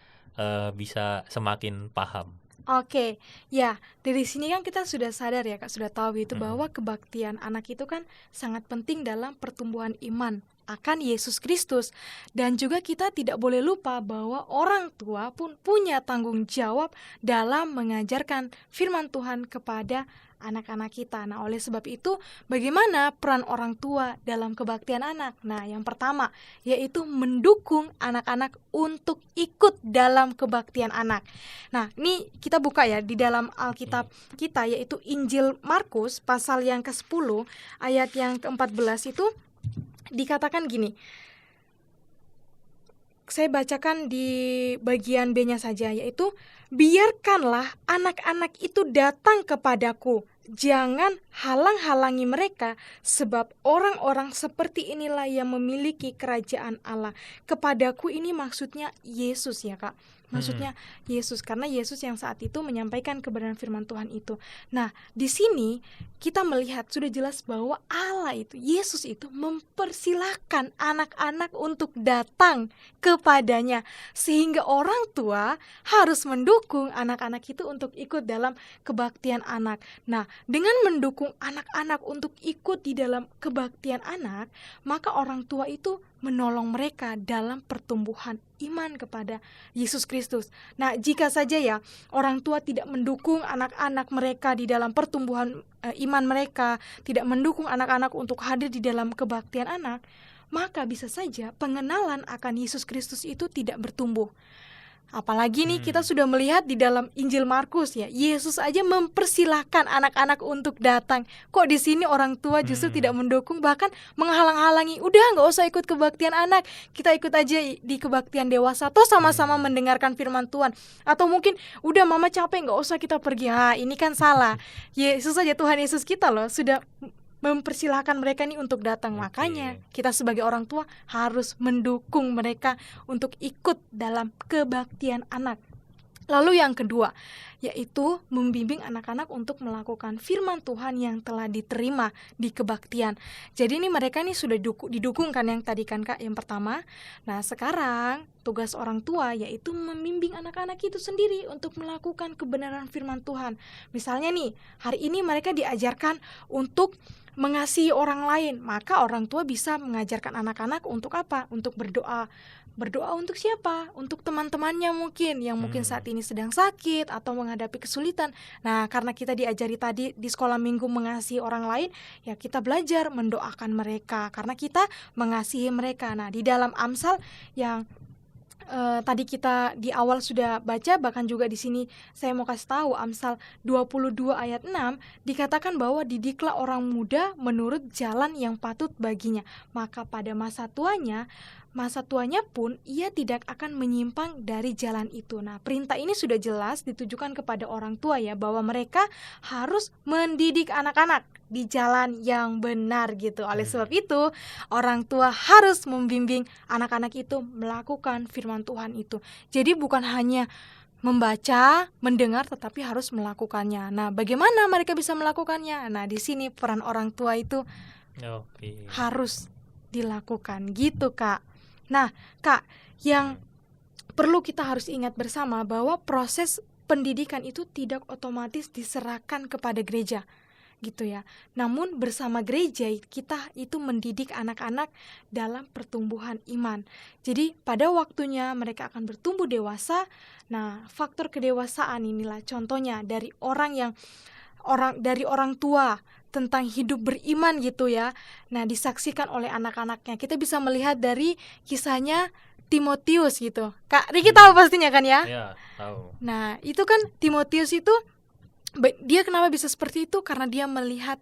bisa semakin paham. Oke, ya dari sini kan kita sudah sadar ya Kak, sudah tahu itu Mm-mm. bahwa kebaktian anak itu kan sangat penting dalam pertumbuhan iman akan Yesus Kristus. Dan juga kita tidak boleh lupa bahwa orang tua pun punya tanggung jawab dalam mengajarkan firman Tuhan kepada anak-anak kita. Nah, oleh sebab itu, bagaimana peran orang tua dalam kebaktian anak? Nah, yang pertama yaitu mendukung anak-anak untuk ikut dalam kebaktian anak. Nah, ini kita buka ya di dalam Alkitab kita, yaitu Injil Markus pasal yang ke-10 ayat yang ke-14 itu dikatakan gini. Saya bacakan di bagian B-nya saja, yaitu biarkanlah anak-anak itu datang kepadaku, jangan halang-halangi mereka, sebab orang-orang seperti inilah yang memiliki kerajaan Allah. Kepadaku ini maksudnya Yesus ya Kak, maksudnya Yesus, karena Yesus yang saat itu menyampaikan kebenaran firman Tuhan itu. Nah, di sini kita melihat sudah jelas bahwa Allah itu, Yesus itu mempersilahkan anak-anak untuk datang kepadanya, sehingga orang tua harus mendukung anak-anak itu untuk ikut dalam kebaktian anak. Nah, dengan mendukung anak-anak untuk ikut di dalam kebaktian anak, maka orang tua itu menolong mereka dalam pertumbuhan iman kepada Yesus Kristus. Nah, jika saja ya orang tua tidak mendukung anak-anak mereka di dalam pertumbuhan iman mereka, tidak mendukung anak-anak untuk hadir di dalam kebaktian anak, maka bisa saja pengenalan akan Yesus Kristus itu tidak bertumbuh. Apalagi nih kita sudah melihat di dalam Injil Markus ya, Yesus aja mempersilahkan anak-anak untuk datang. Kok di sini orang tua justru tidak mendukung, bahkan menghalang-halangi. Udah nggak usah ikut kebaktian anak, kita ikut aja di kebaktian dewasa, toh sama-sama mendengarkan firman Tuhan. Atau mungkin udah mama capek, nggak usah kita pergi. Ini kan salah. Yesus aja, Tuhan Yesus kita loh, sudah mempersilahkan mereka nih untuk datang. Makanya kita sebagai orang tua harus mendukung mereka untuk ikut dalam kebaktian anak. Lalu yang kedua, yaitu membimbing anak-anak untuk melakukan firman Tuhan yang telah diterima di kebaktian. Jadi ini mereka nih sudah didukung kan yang tadi kan Kak, yang pertama. Nah, sekarang tugas orang tua yaitu membimbing anak-anak itu sendiri untuk melakukan kebenaran firman Tuhan. Misalnya nih, hari ini mereka diajarkan untuk mengasihi orang lain, maka orang tua bisa mengajarkan anak-anak untuk apa? Untuk berdoa. Berdoa untuk siapa? Untuk teman-temannya mungkin, yang mungkin saat ini sedang sakit atau menghadapi kesulitan. Nah, karena kita diajari tadi di sekolah minggu mengasihi orang lain, ya kita belajar mendoakan mereka, karena kita mengasihi mereka. Nah, di dalam Amsal yang tadi kita di awal sudah baca, bahkan juga di sini saya mau kasih tahu, Amsal 22 ayat 6 dikatakan bahwa didiklah orang muda menurut jalan yang patut baginya, maka pada masa tuanya pun ia tidak akan menyimpang dari jalan itu. Nah, perintah ini sudah jelas ditujukan kepada orang tua ya, bahwa mereka harus mendidik anak-anak di jalan yang benar gitu. Oleh sebab itu, orang tua harus membimbing anak-anak itu melakukan firman Tuhan itu. Jadi bukan hanya membaca, mendengar, tetapi harus melakukannya. Nah, bagaimana mereka bisa melakukannya? Nah, di sini peran orang tua itu harus dilakukan gitu, Kak. Nah, Kak, yang perlu kita harus ingat bersama bahwa proses pendidikan itu tidak otomatis diserahkan kepada gereja, gitu ya. Namun bersama gereja kita itu mendidik anak-anak dalam pertumbuhan iman. Jadi pada waktunya mereka akan bertumbuh dewasa. Nah, faktor kedewasaan inilah contohnya dari orang tua tentang hidup beriman gitu ya. Nah, disaksikan oleh anak-anaknya. Kita bisa melihat dari kisahnya Timotius gitu. Kak Riki tahu pastinya kan ya? Iya, tahu. Nah, itu kan Timotius itu dia kenapa bisa seperti itu? Karena dia melihat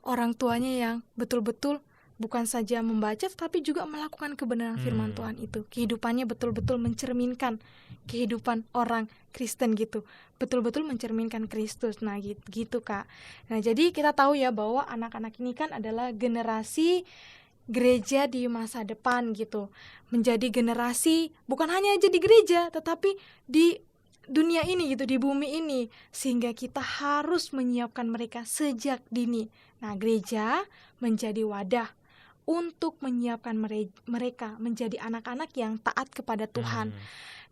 orang tuanya yang betul-betul bukan saja membaca tapi juga melakukan kebenaran firman Tuhan itu. Kehidupannya betul-betul mencerminkan kehidupan orang Kristen gitu. Betul-betul mencerminkan Kristus. Nah, gitu Kak. Nah, jadi kita tahu ya bahwa anak-anak ini kan adalah generasi gereja di masa depan gitu. Menjadi generasi bukan hanya aja di gereja, tetapi di dunia ini gitu, di bumi ini, sehingga kita harus menyiapkan mereka sejak dini. Nah, gereja menjadi wadah untuk menyiapkan mereka menjadi anak-anak yang taat kepada Tuhan.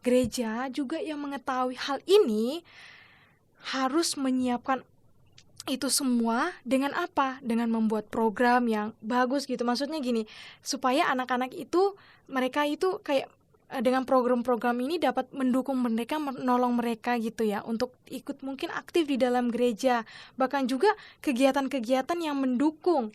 Gereja juga yang mengetahui hal ini harus menyiapkan itu semua dengan apa? Dengan membuat program yang bagus gitu. Maksudnya gini, supaya anak-anak itu, mereka itu kayak dengan program-program ini dapat mendukung mereka, menolong mereka gitu ya, untuk ikut mungkin aktif di dalam gereja. Bahkan juga kegiatan-kegiatan yang mendukung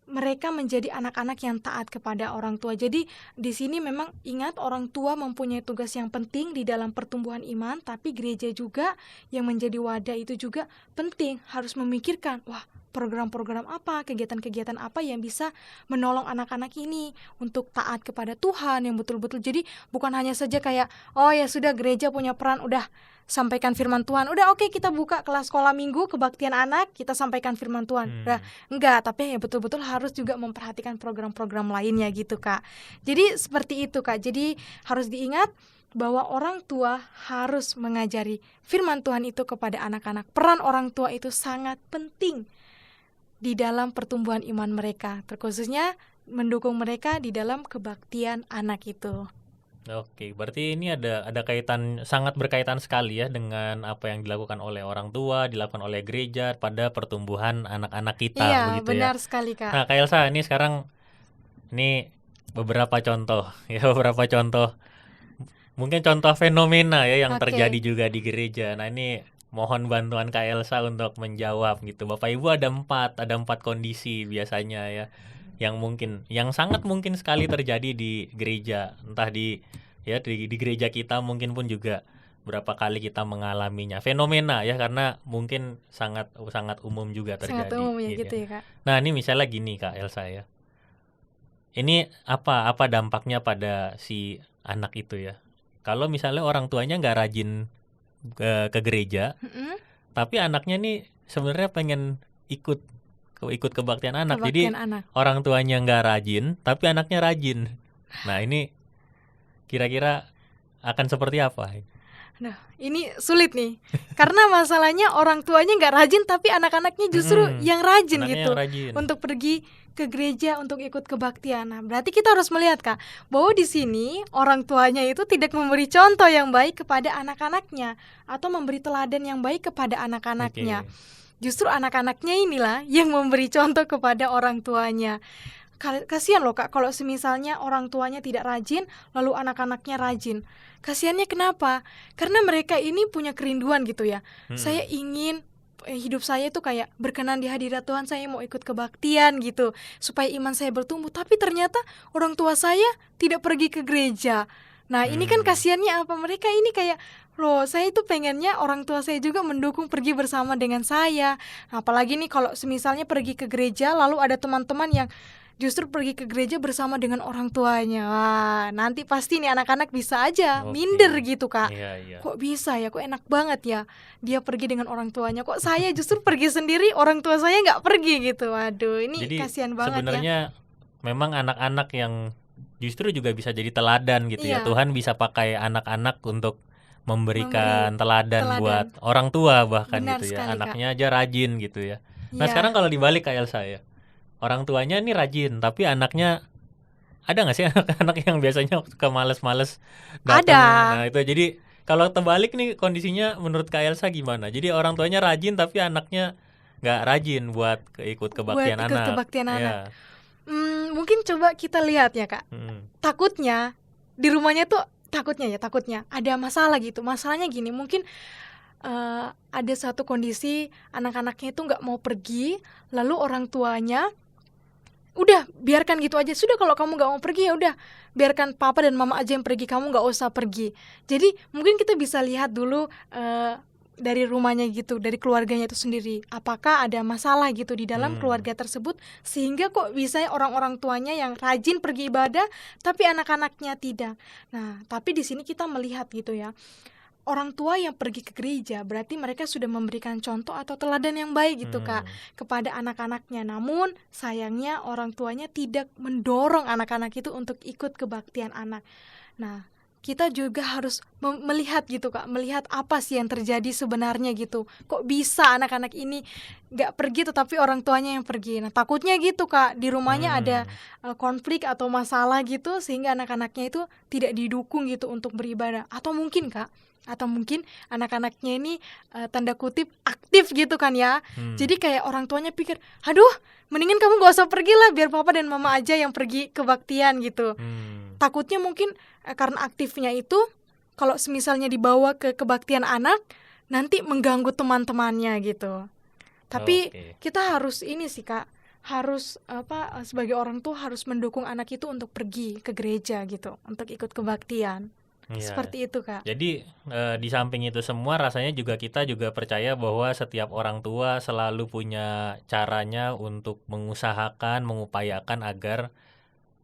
mereka menjadi anak-anak yang taat kepada orang tua. Jadi di sini memang ingat, orang tua mempunyai tugas yang penting di dalam pertumbuhan iman, tapi gereja juga yang menjadi wadah itu juga penting, harus memikirkan, wah, program-program apa, kegiatan-kegiatan apa yang bisa menolong anak-anak ini untuk taat kepada Tuhan yang betul-betul. Jadi bukan hanya saja kayak, oh ya sudah, gereja punya peran, udah sampaikan firman Tuhan, udah oke, kita buka kelas sekolah minggu kebaktian anak, kita sampaikan firman Tuhan. Udah, enggak, tapi ya betul-betul harus juga memperhatikan program-program lainnya gitu, Kak. Jadi seperti itu, Kak. Jadi harus diingat bahwa orang tua harus mengajari firman Tuhan itu kepada anak-anak. Peran orang tua itu sangat penting di dalam pertumbuhan iman mereka, terkhususnya mendukung mereka di dalam kebaktian anak itu. Oke, berarti ini ada kaitan, sangat berkaitan sekali ya dengan apa yang dilakukan oleh orang tua, dilakukan oleh gereja pada pertumbuhan anak-anak kita, Iya, begitu ya. benar sekali, Kak. Nah, Kak Elsa, ini sekarang ini beberapa contoh ya, beberapa contoh, mungkin contoh fenomena ya yang Oke. terjadi juga di gereja. Nah, ini mohon bantuan Kak Elsa untuk menjawab gitu. Bapak Ibu, ada empat kondisi biasanya ya, yang sangat mungkin sekali terjadi di gereja, entah di gereja kita, mungkin pun juga berapa kali kita mengalaminya, fenomena ya, karena mungkin sangat umum juga terjadi. Sangat umum ya gitu gitu ya, Kak. Nah, ini misalnya gini, Kak Elsa ya, ini apa dampaknya pada si anak itu ya, kalau misalnya orang tuanya nggak rajin ke gereja, tapi anaknya nih sebenarnya pengen ikut kebaktian anak. Jadi orang tuanya nggak rajin, tapi anaknya rajin. Nah, ini kira-kira akan seperti apa? Nah, ini sulit nih, karena masalahnya orang tuanya nggak rajin, tapi anak-anaknya justru yang rajin gitu, untuk pergi ke gereja, untuk ikut kebaktian. Nah, berarti kita harus melihat, Kak, bahwa di sini orang tuanya itu tidak memberi contoh yang baik kepada anak-anaknya, atau memberi teladan yang baik kepada anak-anaknya. Justru anak-anaknya inilah yang memberi contoh kepada orang tuanya. Kasihan loh, Kak, kalau semisalnya orang tuanya tidak rajin, lalu anak-anaknya rajin. Kasihannya kenapa? Karena mereka ini punya kerinduan gitu ya. Saya ingin hidup saya itu kayak berkenan di hadirat Tuhan, saya mau ikut kebaktian gitu, supaya iman saya bertumbuh. Tapi ternyata orang tua saya tidak pergi ke gereja. Nah, ini kan kasihannya apa? Mereka ini kayak, loh, saya itu pengennya orang tua saya juga mendukung, pergi bersama dengan saya. Nah, apalagi nih kalau semisalnya pergi ke gereja, lalu ada teman-teman yang justru pergi ke gereja bersama dengan orang tuanya. Wah, nanti pasti nih anak-anak bisa aja minder gitu, Kak. Kok bisa ya, kok enak banget ya dia pergi dengan orang tuanya, kok saya justru pergi sendiri, orang tua saya nggak pergi gitu. Waduh, ini jadi, kasihan banget sebenarnya ya. Memang anak-anak yang justru juga bisa jadi teladan gitu ya. Tuhan bisa pakai anak-anak untuk memberikan teladan buat orang tua bahkan. Benar gitu ya sekali, anaknya Kak. Aja rajin gitu ya. Nah, sekarang kalau dibalik, Kak Elsa ya, orang tuanya nih rajin, tapi anaknya, ada nggak sih anak-anak yang biasanya suka males-males datang? Nah, itu jadi kalau terbalik nih kondisinya menurut Kak Elsa gimana? Jadi orang tuanya rajin tapi anaknya nggak rajin buat ikut kebaktian anak. Mungkin coba kita lihat ya, Kak. Takutnya di rumahnya tuh takutnya ada masalah gitu. Masalahnya gini, mungkin ada satu kondisi anak-anaknya itu nggak mau pergi, lalu orang tuanya udah biarkan gitu aja. Sudah, kalau kamu nggak mau pergi ya udah biarkan papa dan mama aja yang pergi, kamu nggak usah pergi. Jadi mungkin kita bisa lihat dulu dari rumahnya gitu, dari keluarganya itu sendiri, apakah ada masalah gitu di dalam keluarga tersebut, sehingga kok bisa orang-orang tuanya yang rajin pergi ibadah tapi anak-anaknya tidak. Nah, tapi di sini kita melihat gitu ya, orang tua yang pergi ke gereja berarti mereka sudah memberikan contoh atau teladan yang baik gitu, Kak, kepada anak-anaknya. Namun sayangnya orang tuanya tidak mendorong anak-anak itu untuk ikut kebaktian anak. Nah, kita juga harus melihat gitu Kak, melihat apa sih yang terjadi sebenarnya gitu. Kok bisa anak-anak ini nggak pergi tetapi orang tuanya yang pergi. Nah takutnya gitu Kak, di rumahnya ada konflik atau masalah gitu sehingga anak-anaknya itu tidak didukung gitu untuk beribadah. Atau mungkin Kak, anak-anaknya ini tanda kutip aktif gitu kan ya. Jadi kayak orang tuanya pikir, aduh mendingan kamu gak usah pergi lah, biar papa dan mama aja yang pergi kebaktian gitu. Takutnya mungkin karena aktifnya itu, kalau misalnya dibawa ke kebaktian anak, nanti mengganggu teman-temannya gitu. Tapi kita harus ini sih Kak, harus sebagai orang tua harus mendukung anak itu untuk pergi ke gereja gitu, untuk ikut kebaktian. Seperti itu Kak. Jadi di samping itu semua rasanya kita juga percaya bahwa setiap orang tua selalu punya caranya untuk mengusahakan, mengupayakan agar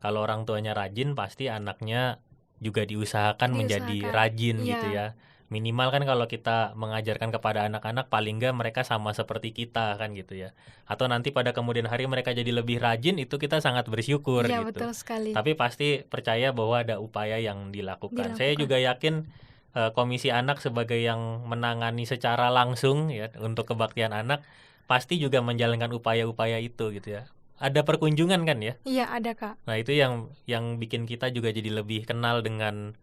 kalau orang tuanya rajin pasti anaknya juga diusahakan menjadi rajin gitu ya. Minimal kan kalau kita mengajarkan kepada anak-anak paling enggak mereka sama seperti kita kan gitu ya. Atau nanti pada kemudian hari mereka jadi lebih rajin, itu kita sangat bersyukur gitu. Betul sekali. Tapi pasti percaya bahwa ada upaya yang dilakukan. Saya juga yakin Komisi Anak sebagai yang menangani secara langsung ya untuk kebaktian anak pasti juga menjalankan upaya-upaya itu gitu ya. Ada perkunjungan kan ya? Iya ada Kak. Nah itu yang bikin kita juga jadi lebih kenal dengan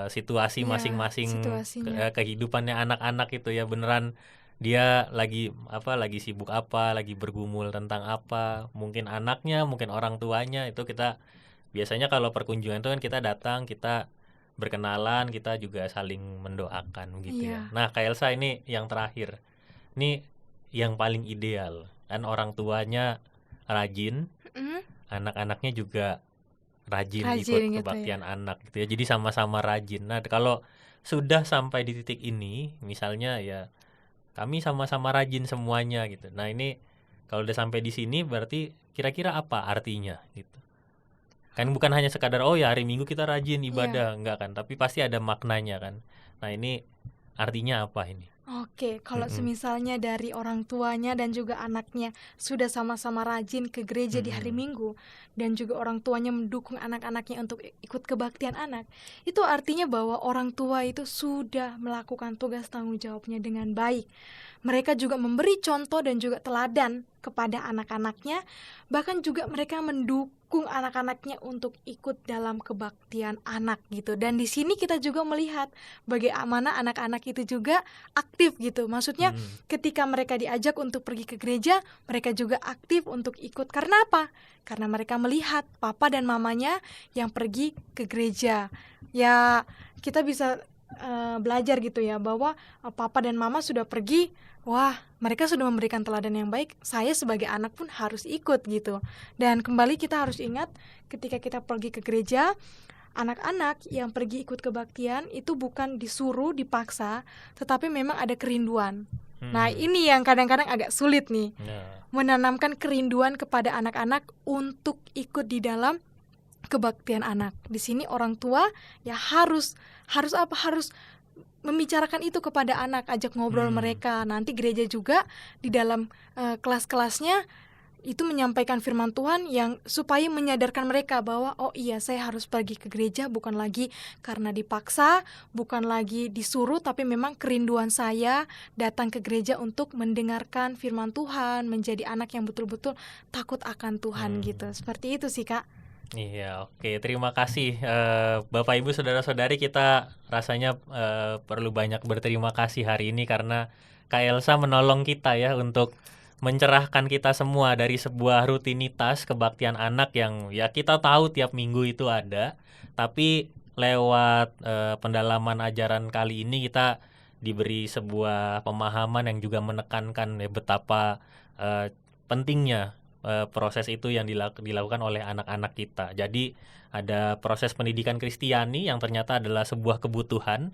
situasi masing-masing kehidupannya anak-anak itu ya, beneran dia lagi sibuk apa, lagi bergumul tentang apa, mungkin anaknya, mungkin orang tuanya. Itu kita biasanya kalau perkunjungan itu kan kita datang, kita berkenalan, kita juga saling mendoakan gitu ya. Nah Kak Elsa, ini yang terakhir, ini yang paling ideal kan, orang tuanya rajin, anak-anaknya juga rajin ikut kebaktian anak gitu ya. Jadi sama-sama rajin. Nah kalau sudah sampai di titik ini, misalnya ya kami sama-sama rajin semuanya gitu. Nah ini kalau udah sampai di sini berarti kira-kira apa artinya gitu. Kan bukan hanya sekadar oh ya hari Minggu kita rajin ibadah, enggak kan, tapi pasti ada maknanya kan. Nah ini artinya apa ini? Oke, kalau semisalnya dari orang tuanya dan juga anaknya sudah sama-sama rajin ke gereja di hari Minggu, dan juga orang tuanya mendukung anak-anaknya untuk ikut kebaktian anak, itu artinya bahwa orang tua itu sudah melakukan tugas tanggung jawabnya dengan baik. Mereka juga memberi contoh dan juga teladan kepada anak-anaknya, bahkan juga mereka mendukung anak-anaknya untuk ikut dalam kebaktian anak gitu. Dan di sini kita juga melihat bagaimana anak-anak itu juga aktif gitu. Maksudnya ketika mereka diajak untuk pergi ke gereja, mereka juga aktif untuk ikut. Karena apa? Karena mereka melihat papa dan mamanya yang pergi ke gereja. Ya kita bisa belajar gitu ya, bahwa papa dan mama sudah pergi, wah mereka sudah memberikan teladan yang baik, saya sebagai anak pun harus ikut gitu. Dan kembali kita harus ingat, ketika kita pergi ke gereja, anak-anak yang pergi ikut kebaktian itu bukan disuruh, dipaksa, tetapi memang ada kerinduan. Nah ini yang kadang-kadang agak sulit nih, menanamkan kerinduan kepada anak-anak untuk ikut di dalam kebaktian anak. Di sini orang tua ya harus membicarakan itu kepada anak, ajak ngobrol mereka. Nanti gereja juga di dalam kelas-kelasnya itu menyampaikan firman Tuhan yang supaya menyadarkan mereka bahwa oh iya, saya harus pergi ke gereja bukan lagi karena dipaksa, bukan lagi disuruh, tapi memang kerinduan saya datang ke gereja untuk mendengarkan firman Tuhan, menjadi anak yang betul-betul takut akan Tuhan gitu. Seperti itu sih Kak. Iya, oke. Terima kasih Bapak Ibu Saudara-saudari, kita rasanya perlu banyak berterima kasih hari ini karena Kak Elsa menolong kita ya untuk mencerahkan kita semua dari sebuah rutinitas kebaktian anak yang ya kita tahu tiap minggu itu ada, tapi lewat pendalaman ajaran kali ini kita diberi sebuah pemahaman yang juga menekankan ya betapa pentingnya proses itu yang dilakukan oleh anak-anak kita. Jadi ada proses pendidikan Kristiani yang ternyata adalah sebuah kebutuhan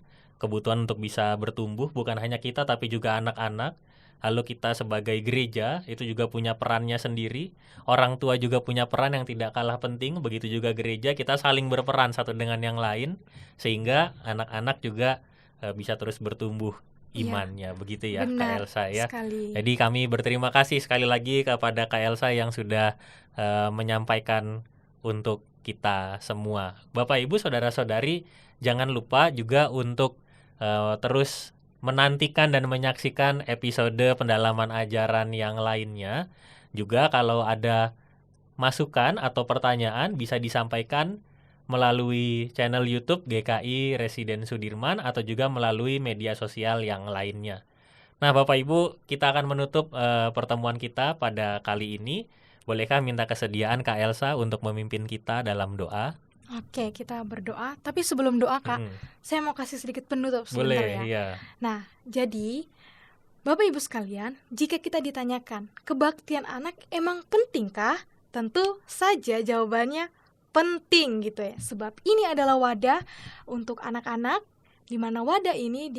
untuk bisa bertumbuh, bukan hanya kita tapi juga anak-anak. Lalu kita sebagai gereja itu juga punya perannya sendiri. Orang tua juga punya peran yang tidak kalah penting. Begitu juga gereja, kita saling berperan satu dengan yang lain sehingga anak-anak juga bisa terus bertumbuh imannya, begitu ya Kak Elsa ya. Sekali. Jadi kami berterima kasih sekali lagi kepada Kak Elsa yang sudah menyampaikan untuk kita semua. Bapak Ibu saudara-saudari, jangan lupa juga untuk terus menantikan dan menyaksikan episode pendalaman ajaran yang lainnya. Juga kalau ada masukan atau pertanyaan bisa disampaikan melalui channel YouTube GKI Residen Sudirman atau juga melalui media sosial yang lainnya. Nah, Bapak Ibu, kita akan menutup pertemuan kita pada kali ini. Bolehkah minta kesediaan Kak Elsa untuk memimpin kita dalam doa? Oke, kita berdoa. Tapi sebelum doa, Kak, saya mau kasih sedikit penutup sebentar. Boleh, ya. Nah, jadi Bapak Ibu sekalian, jika kita ditanyakan, kebaktian anak emang pentingkah? Tentu saja jawabannya penting gitu ya. Sebab ini adalah wadah untuk anak-anak, di mana wadah ini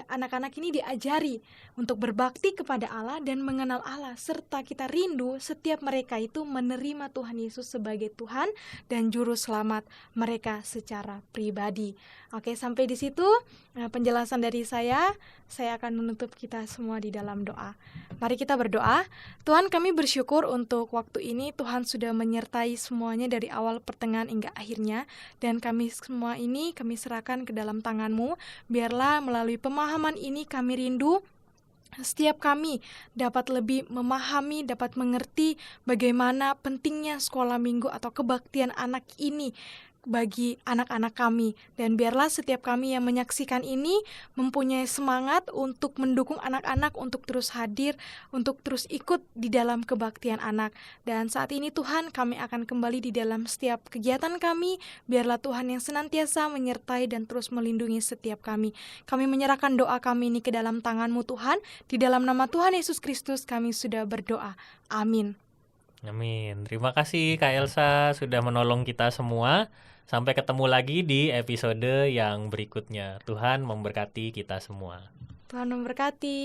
anak-anak ini diajari untuk berbakti kepada Allah dan mengenal Allah, serta kita rindu setiap mereka itu menerima Tuhan Yesus sebagai Tuhan dan Juru Selamat mereka secara pribadi. Oke, sampai di situ penjelasan dari saya akan menutup kita semua di dalam doa. Mari kita berdoa. Tuhan, kami bersyukur untuk waktu ini Tuhan sudah menyertai semuanya dari awal pertengahan hingga akhirnya, dan kami semua ini kami serahkan ke dalam tangan-Mu. Biarlah melalui pemahaman ini kami rindu setiap kami dapat lebih memahami, dapat mengerti bagaimana pentingnya sekolah minggu atau kebaktian anak ini bagi anak-anak kami. Dan biarlah setiap kami yang menyaksikan ini mempunyai semangat untuk mendukung anak-anak untuk terus hadir, untuk terus ikut di dalam kebaktian anak. Dan saat ini Tuhan, kami akan kembali di dalam setiap kegiatan kami. Biarlah Tuhan yang senantiasa menyertai dan terus melindungi setiap kami. Kami menyerahkan doa kami ini ke dalam tangan-Mu Tuhan. Di dalam nama Tuhan Yesus Kristus kami sudah berdoa. Amin. Amin. Terima kasih Kak Elsa sudah menolong kita semua. Sampai ketemu lagi di episode yang berikutnya. Tuhan memberkati kita semua. Tuhan memberkati.